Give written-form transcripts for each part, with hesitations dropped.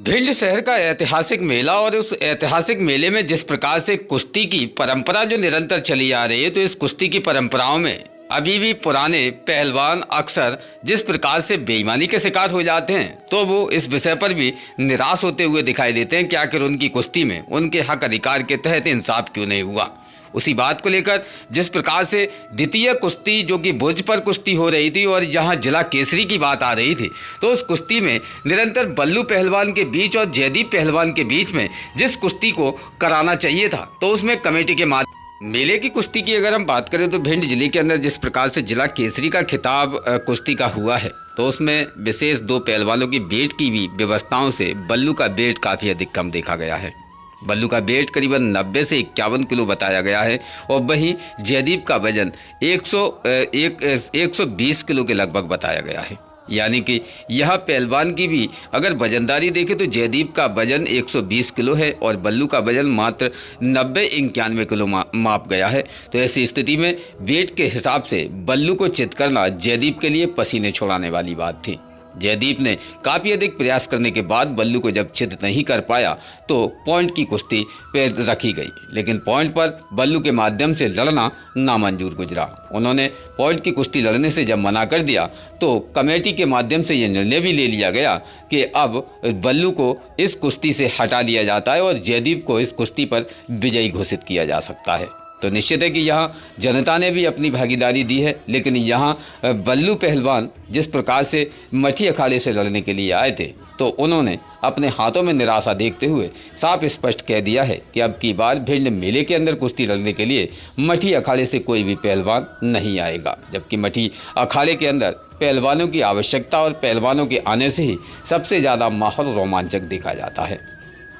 भिंड शहर का ऐतिहासिक मेला और उस ऐतिहासिक मेले में जिस प्रकार से कुश्ती की परंपरा जो निरंतर चली आ रही है, तो इस कुश्ती की परंपराओं में अभी भी पुराने पहलवान अक्सर जिस प्रकार से बेईमानी के शिकार हो जाते हैं, तो वो इस विषय पर भी निराश होते हुए दिखाई देते हैं कि आखिर उनकी कुश्ती में उनके हक अधिकार के तहत इंसाफ क्यों नहीं हुआ। उसी बात को लेकर जिस प्रकार से द्वितीय कुश्ती जो कि बुर्ज पर कुश्ती हो रही थी और जहां जिला केसरी की बात आ रही थी, तो उस कुश्ती में निरंतर बल्लू पहलवान के बीच और जयदीप पहलवान के बीच में जिस कुश्ती को कराना चाहिए था, तो उसमें कमेटी के मेले की कुश्ती की अगर हम बात करें तो भिंड जिले के अंदर जिस प्रकार से जिला केसरी का खिताब कुश्ती का हुआ है, तो उसमें विशेष दो पहलवानों की वेट की भी व्यवस्थाओं से बल्लू का वेट काफ़ी अधिक कम देखा गया है। बल्लू का वेट करीबन 90 से 51 किलो बताया गया है और वहीं जयदीप का वजन 120 किलो के लगभग बताया गया है। यानी कि यह पहलवान की भी अगर वजनदारी देखें तो जयदीप का वजन 120 किलो है और बल्लू का वजन मात्र 90-91 किलो माप गया है। तो ऐसी स्थिति में वेट के हिसाब से बल्लू को चित करना जयदीप के लिए पसीने छोड़ाने वाली बात थी। जयदीप ने काफ़ी अधिक प्रयास करने के बाद बल्लू को जब चित नहीं कर पाया तो पॉइंट की कुश्ती पे रखी गई, लेकिन पॉइंट पर बल्लू के माध्यम से लड़ना नामंजूर गुजरा। उन्होंने पॉइंट की कुश्ती लड़ने से जब मना कर दिया तो कमेटी के माध्यम से यह निर्णय भी ले लिया गया कि अब बल्लू को इस कुश्ती से हटा दिया जाता है और जयदीप को इस कुश्ती पर विजयी घोषित किया जा सकता है। तो निश्चित है कि यहाँ जनता ने भी अपनी भागीदारी दी है, लेकिन यहाँ बल्लू पहलवान जिस प्रकार से मठी अखाड़े से लड़ने के लिए आए थे, तो उन्होंने अपने हाथों में निराशा देखते हुए साफ स्पष्ट कह दिया है कि अब की बार भिंड मेले के अंदर कुश्ती लड़ने के लिए मठी अखाड़े से कोई भी पहलवान नहीं आएगा। जबकि मठी अखाड़े के अंदर पहलवानों की आवश्यकता और पहलवानों के आने से ही सबसे ज़्यादा माहौल रोमांचक देखा जाता है,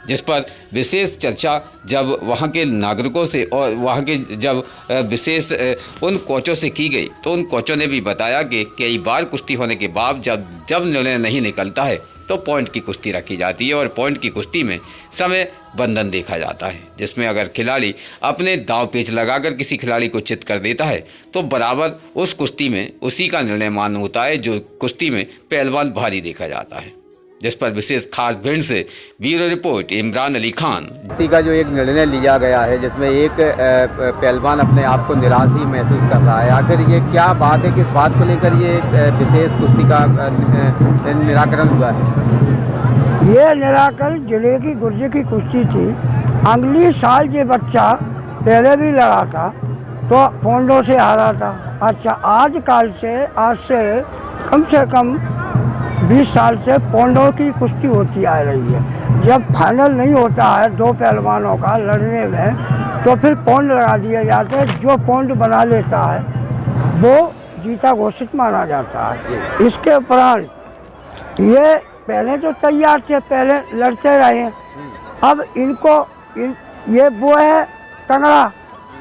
जिस पर विशेष चर्चा जब वहाँ के नागरिकों से और वहाँ के जब विशेष उन कोचों से की गई, तो उन कोचों ने भी बताया कि कई बार कुश्ती होने के बाद जब निर्णय नहीं निकलता है तो पॉइंट की कुश्ती रखी जाती है और पॉइंट की कुश्ती में समय बंधन देखा जाता है, जिसमें अगर खिलाड़ी अपने दांव पेच लगाकर किसी खिलाड़ी को चित कर देता है तो बराबर उस कुश्ती में उसी का निर्णय मान होता है जो कुश्ती में पहलवान भारी देखा जाता है। जिस पर विशेष खास भिंड से ब्यूरो रिपोर्ट इमरान अली खान। कुश्ती का जो एक निर्णय लिया गया है जिसमें एक पहलवान अपने आप को निराश ही महसूस कर रहा है, आखिर ये क्या बात है, किस बात को लेकर ये विशेष कुश्ती का निराकरण हुआ है? ये निराकरण जिले की गुर्जे की कुश्ती थी। अगली साल ये बच्चा पहले भी लड़ा था तो पोंडो से हारा था। अच्छा, आज से कम 20 साल से पोंडो की कुश्ती होती आ रही है। जब फाइनल नहीं होता है दो पहलवानों का लड़ने में, तो फिर पौंड लगा दिए जाते हैं। जो पौंड बना लेता है वो जीता घोषित माना जाता है। इसके उपरांत ये पहले तो तैयार थे, पहले लड़ते रहे। अब ये वो है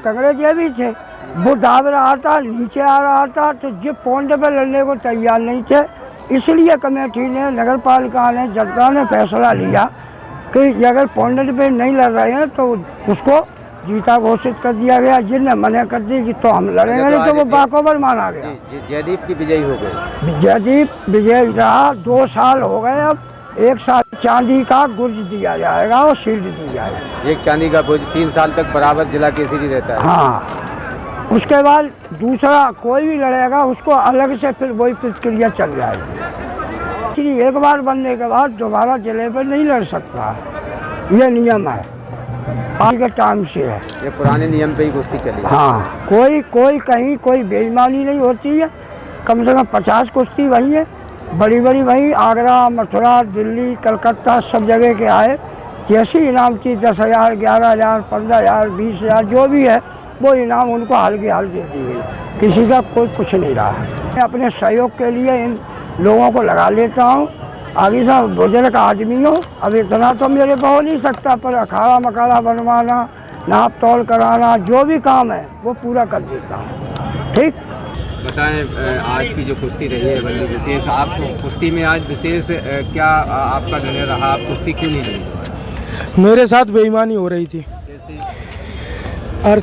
तगड़े ये भी थे, वो दाब रहा था, नीचे आ रहा था, तो ये पौंड पे लड़ने को तैयार नहीं थे। इसलिए कमेटी ने, नगर पालिका ने, जनता ने फैसला लिया कि अगर पौंड पे नहीं लड़ रहे हैं तो उसको जीता घोषित कर दिया गया। जिनने मना कर दी कि तो हम लड़ेंगे नहीं, तो वो बाकोबर माना गया। जयदीप की विजयी हो गई। जयदीप विजय रहा। 2 साल हो गए। अब 1 साल चांदी का गुर्ज दिया जाएगा और शील्ड दी जाएगी। एक चांदी का गुर्ज 3 साल तक बराबर जिला केसरी रहता है। हाँ, उसके बाद दूसरा कोई भी लड़ेगा उसको अलग से फिर वही प्रक्रिया चल जाएगी। इसलिए एक बार बनने के बाद दोबारा जिले पर नहीं लड़ सकता, ये नियम है, आज के टाइम से है। ये पुराने नियम पे ही कुश्ती चली। हाँ, कोई कहीं कोई बेईमानी नहीं होती है। कम से कम 50 कुश्ती वही है, बड़ी वही आगरा, मथुरा, दिल्ली, कलकत्ता सब जगह के आए। जैसी इनाम थी 10,000, 11,000, 15,000, 20,000 जो भी है वो इनाम उनको हाल की हाल दे दी गई। किसी का कोई कुछ नहीं रहा। मैं अपने सहयोग के लिए इन लोगों को लगा लेता हूँ। आगे से बुजुर्ग आदमी हो, अब इतना तो मेरे को हो नहीं सकता, पर अखाड़ा मखाड़ा बनवाना, नाप तोल कराना, जो भी काम है वो पूरा कर देता हूँ। ठीक, बताएं आज की जो कुश्ती रही है बल्लू विशेष, आप कुश्ती में आज विशेष क्या आपका निर्णय रहा, आप कुश्ती क्यों नहीं लड़ी? मेरे साथ बेईमानी हो रही थी। और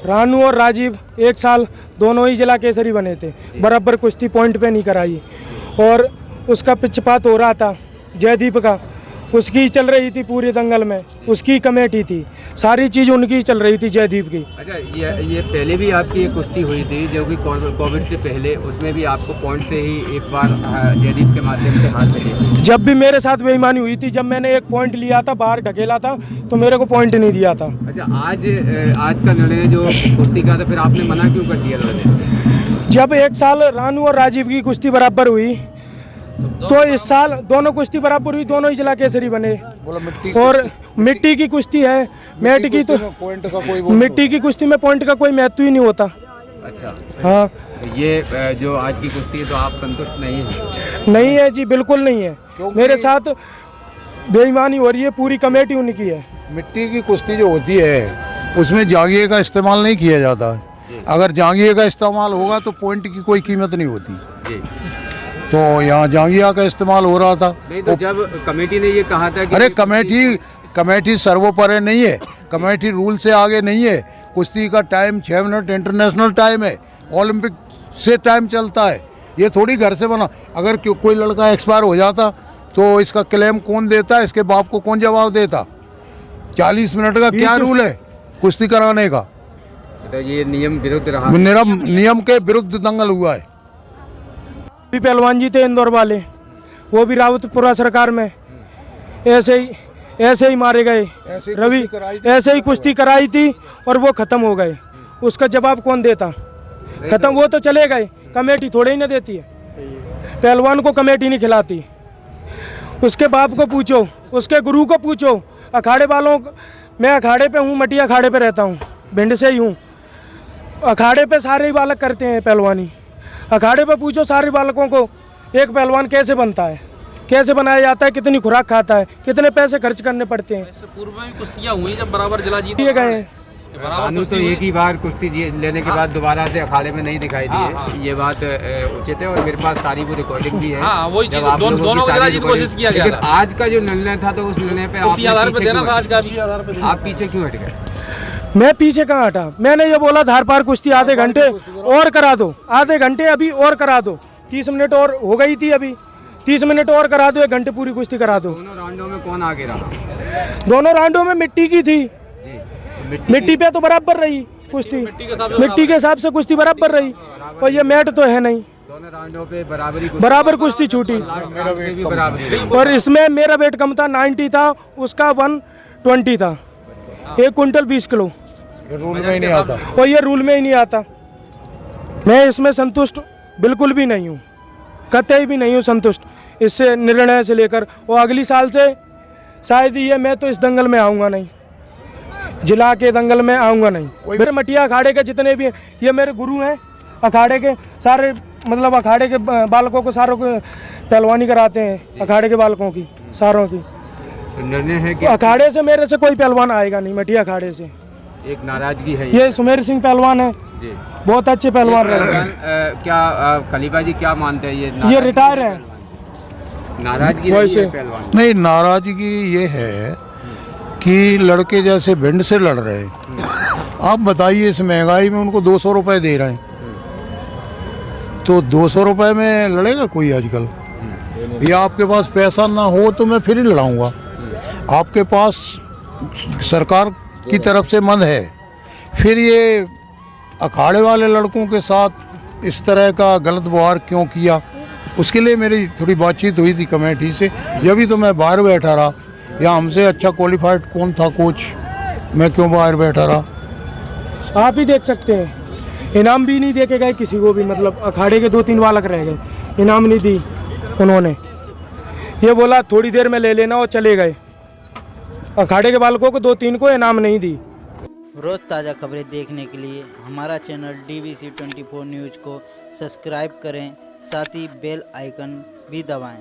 रानू और राजीव 1 साल दोनों ही जिला केसरी बने थे, बराबर कुश्ती पॉइंट पे नहीं कराई और उसका पिछपात हो रहा था जयदीप का, उसकी चल रही थी पूरे दंगल में, उसकी कमेटी थी, सारी चीज़ उनकी चल रही थी, जयदीप की। अच्छा, ये पहले भी आपकी एक कुश्ती हुई थी जो कि कोविड से पहले, उसमें भी आपको पॉइंट से ही एक बार जयदीप के माध्यम से हार मिली। जब भी मेरे साथ बेईमानी हुई थी, जब मैंने एक पॉइंट लिया था, बाहर ढकेला था, तो मेरे को पॉइंट नहीं दिया था। अच्छा, आज का निर्णय जो कुश्ती का था, फिर आपने मना क्यों कर दिया निर्णय? जब एक साल रानू और राजीव की कुश्ती बराबर हुई, तो इस साल दोनों कुश्ती बराबर हुई, दोनों ही जिला केसरी बने। और मिट्टी की कुश्ती है, मैट की, तो पॉइंट का कोई मिट्टी की कुश्ती में पॉइंट का कोई महत्व ही नहीं होता। अच्छा, हाँ, ये जो आज की कुश्ती है तो आप संतुष्ट नहीं हैं? नहीं है जी, बिल्कुल नहीं है। मेरे साथ बेईमानी हो रही है, पूरी कमेटी उनकी है। मिट्टी की कुश्ती जो होती है उसमें जांघिए का इस्तेमाल नहीं किया जाता। अगर जांघिए का इस्तेमाल होगा तो पॉइंट की कोई कीमत नहीं होती। जी। तो यहाँ जांघिया का इस्तेमाल हो रहा था। नहीं तो जब कमेटी ने ये कहा था कि अरे कमेटी सर्वोपरि नहीं है, कमेटी रूल से आगे नहीं है। कुश्ती का टाइम 6 मिनट इंटरनेशनल टाइम है, ओलंपिक से टाइम चलता है। ये थोड़ी घर से बना। अगर कोई लड़का एक्सपायर हो जाता तो इसका क्लेम कौन देता, इसके बाप को कौन जवाब देता? 40 मिनट का क्या रूल है कुश्ती कराने का? तो ये नियम विरुद्ध रहा। नियम के विरुद्ध दंगल हुआ है। भी पहलवान जी थे इंदौर वाले, वो भी रावतपुरा सरकार में ऐसे ही मारे गए। रवि ऐसे ही कुश्ती कराई थी और वो ख़त्म हो गए। उसका जवाब कौन देता? ख़त्म, वो तो चले गए, कमेटी थोड़े ही ना देती है। पहलवान को कमेटी नहीं खिलाती। उसके बाप को पूछो, उसके गुरु को पूछो, अखाड़े वालों। मैं अखाड़े पे हूँ, मटिया अखाड़े पे रहता हूँ, भिंड से ही हूँ। अखाड़े पे सारे ही बालक करते हैं पहलवानी। अखाड़े पे पूछो सारे बालकों को, एक पहलवान कैसे बनता है, कैसे बनाया जाता है, कितनी खुराक खाता है, कितने पैसे खर्च करने पड़ते हैं। इससे पूर्व में भी कुश्तियाँ हुई जब बराबर जिला जीत दिए गए हैं। रानू तो एक ही बार कुश्ती लेने के बाद दोबारा से अखाड़े में नहीं दिखाई दी। ये बात उचित है और मेरे पास सारी वो रिकॉर्डिंग भी है। हाँ, वही चीज़, जब आप लोगों की दोनों को सारी जिला जीत घोषित किया गया लेकिन था। आज का जो निर्णय था तो उस निर्णय पे उसी आधार पर देना था आज का भी। आप पीछे क्यों हट गए? मैं पीछे कहाँ हटा? मैंने ये बोला धार पार कुश्ती आधे घंटे और करा दो, आधे घंटे अभी और करा दो। 30 मिनट और हो गई थी, अभी 30 मिनट और करा दो, 1 घंटे पूरी कुश्ती करा दो। दोनों राउंडों में कौन आगे रहा? दोनों राउंडों में मिट्टी की थी। मिट्टी पे तो बराबर रही कुश्ती, मिट्टी के हिसाब से कुश्ती बराबर रही। और ये मैट तो है नहीं। दोनों राउंडों पे बराबर कुश्ती छूटी। भी बराबरी। और इसमें मेरा वेट कम था, 90 था, उसका 120 था। 1 कुंटल 20 किलो। रूल में ही नहीं आता। और ये रूल में ही नहीं आता। मैं इसमें संतुष्ट बिल्कुल भी नहीं हूँ, कतई भी नहीं हूँ संतुष्ट इससे, निर्णय से लेकर। और अगली साल से शायद ये मैं तो इस दंगल में आऊँगा नहीं, जिला के दंगल में आऊँगा नहीं। मेरे मटिया अखाड़े के जितने भी हैं, ये मेरे गुरु हैं अखाड़े के सारे, मतलब अखाड़े के बालकों को सारों को पहलवानी कराते हैं, अखाड़े के बालकों की सारों की। निर्णय है कि अखाड़े से मेरे से कोई पहलवान आएगा नहीं, मटिया अखाड़े से। एक नाराजगी है। ये सुमेर सिंह पहलवान है जी, बहुत अच्छे पहलवान रहे। क्या खलीफा जी क्या मानते हैं? ये रिटायर है। नाराजगी नहीं है पहलवान? नहीं, नाराजगी ये है कि लड़के जैसे भिंड से लड़ रहे हैं। आप बताइए, इस महंगाई में उनको 200 रुपये दे रहे हैं, तो 200 रुपये में लड़ेगा कोई आजकल? या आपके पास पैसा ना हो तो मैं फिर ही लड़ाऊंगा। आपके पास सरकार की तरफ से मद है, फिर ये अखाड़े वाले लड़कों के साथ इस तरह का गलत व्यवहार क्यों किया? उसके लिए मेरी थोड़ी बातचीत हुई थी कमेटी से। जब भी तो मैं बाहर बैठा रहा, या हमसे अच्छा क्वालिफाइड कौन था कोच, मैं क्यों बाहर बैठा रहा? आप ही देख सकते हैं, इनाम भी नहीं दे के गए किसी को भी। मतलब अखाड़े के 2-3 बालक रह गए, इनाम नहीं दी उन्होंने। ये बोला थोड़ी देर में ले लेना और चले गए। अखाड़े के बालकों को 2-3 को इनाम नहीं दी। रोज़ ताज़ा खबरें देखने के लिए हमारा चैनल DVC 24 न्यूज़ को सब्सक्राइब करें, साथ ही बेल आइकन भी दबाएं।